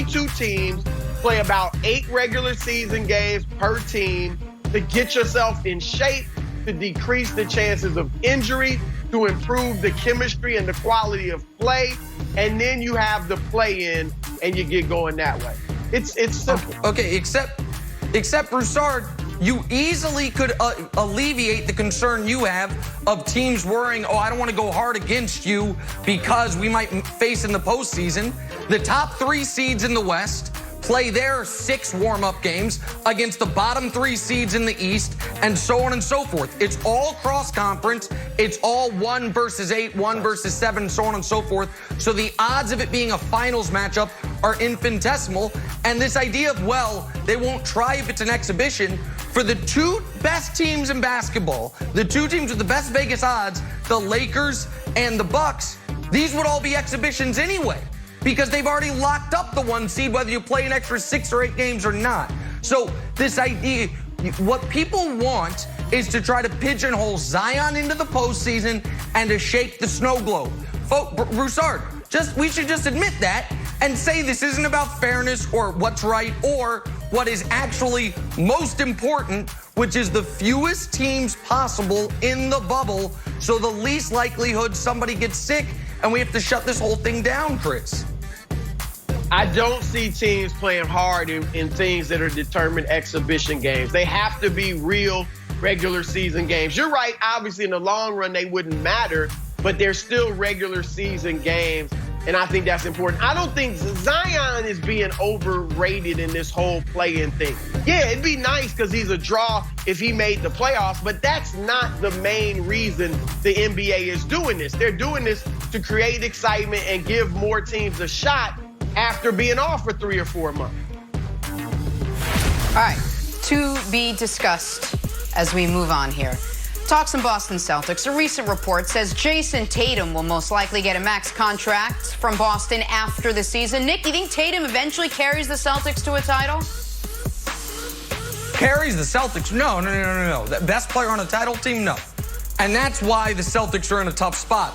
32 teams, play about 8 regular season games per team to get yourself in shape, to decrease the chances of injury, to improve the chemistry and the quality of play, and then you have the play-in and you get going that way. It's simple. Okay, except Broussard, you easily could alleviate the concern you have of teams worrying, oh, I don't want to go hard against you because we might face in the postseason. The top 3 seeds in the West play their 6 warm-up games against the bottom 3 seeds in the East, and so on and so forth. It's all cross-conference. It's all 1 versus 8, 1 versus 7, so on and so forth. So the odds of it being a finals matchup are infinitesimal. And this idea of, well, they won't try if it's an exhibition, for the 2 best teams in basketball, the 2 teams with the best Vegas odds, the Lakers and the Bucks, these would all be exhibitions anyway, because they've already locked up the 1 seed, whether you play an extra 6 or 8 games or not. So this idea, what people want is to try to pigeonhole Zion into the postseason and to shake the snow globe. Broussard, we should just admit that and say this isn't about fairness or what's right or what is actually most important, which is the fewest teams possible in the bubble, so the least likelihood somebody gets sick and we have to shut this whole thing down, Chris. I don't see teams playing hard in things that are determined exhibition games. They have to be real regular season games. You're right, obviously in the long run they wouldn't matter, but they're still regular season games, and I think that's important. I don't think Zion is being overrated in this whole play-in thing. Yeah, it'd be nice because he's a draw if he made the playoffs, but that's not the main reason the NBA is doing this. They're doing this to create excitement and give more teams a shot after being off for 3 or 4 months. All right, to be discussed as we move on here. Talks in Boston Celtics. A recent report says Jayson Tatum will most likely get a max contract from Boston after the season. Nick, you think Tatum eventually carries the Celtics to a title? Carries the Celtics? No. The best player on a title team? No. And that's why the Celtics are in a tough spot.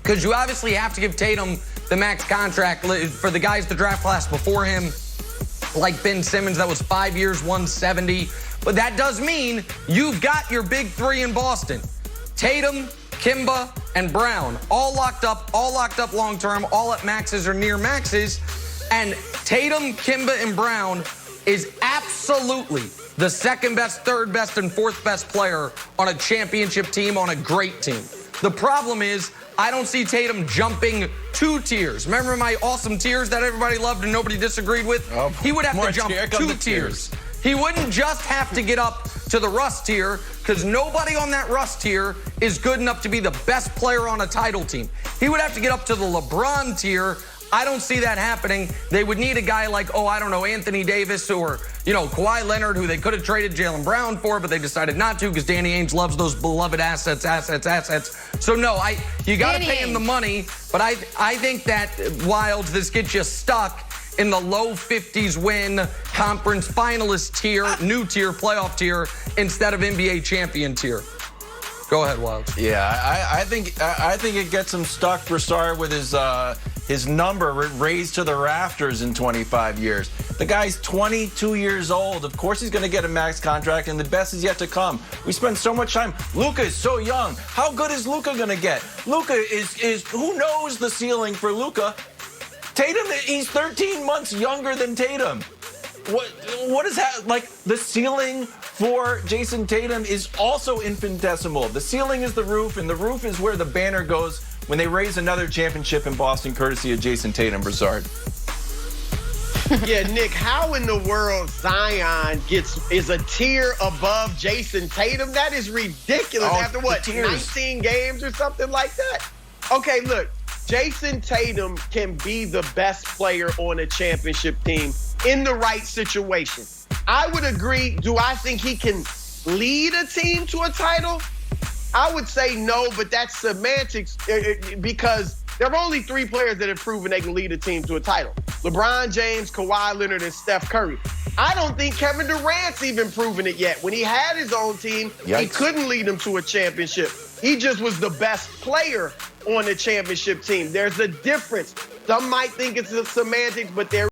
Because you obviously have to give Tatum the max contract for the guys the draft class before him, like Ben Simmons, that was 5 years, 170. But that does mean you've got your big 3 in Boston. Tatum, Kimba, and Brown, all locked up long-term, all at maxes or near maxes. And Tatum, Kimba, and Brown is absolutely the 2nd best, 3rd best, and 4th best player on a championship team, on a great team. The problem is, I don't see Tatum jumping 2 tiers. Remember my awesome tiers that everybody loved and nobody disagreed with? Oh, he would have to jump 2 tiers. He wouldn't just have to get up to the Russ tier, because nobody on that Russ tier is good enough to be the best player on a title team. He would have to get up to the LeBron tier. I don't see that happening. They would need a guy like, Anthony Davis or, Kawhi Leonard, who they could have traded Jaylen Brown for, but they decided not to because Danny Ainge loves those beloved assets. So, no, you got to pay him the money, but I think that while this gets you stuck in the low 50s win conference finalist tier, new tier, playoff tier, instead of NBA champion tier. Go ahead, Wilds. Yeah, I think it gets him stuck, Broussard, with his number raised to the rafters in 25 years. The guy's 22 years old. Of course he's going to get a max contract, and the best is yet to come. We spend so much time. Luka is so young. How good is Luka going to get? Luka is who knows the ceiling for Luka? Tatum, he's 13 months younger than Tatum. What is that? Like, the ceiling for Jayson Tatum is also infinitesimal. The ceiling is the roof, and the roof is where the banner goes when they raise another championship in Boston, courtesy of Jayson Tatum, Broussard. Yeah, Nick, how in the world Zion is a tier above Jayson Tatum? That is ridiculous. After what, 19 games or something like that? Okay, look, Jayson Tatum can be the best player on a championship team in the right situation. I would agree. Do I think he can lead a team to a title? I would say no, but that's semantics because there are only 3 players that have proven they can lead a team to a title. LeBron James, Kawhi Leonard, and Steph Curry. I don't think Kevin Durant's even proven it yet. When he had his own team, he couldn't lead them to a championship. He just was the best player on the championship team. There's a difference. Some might think it's a semantics, but there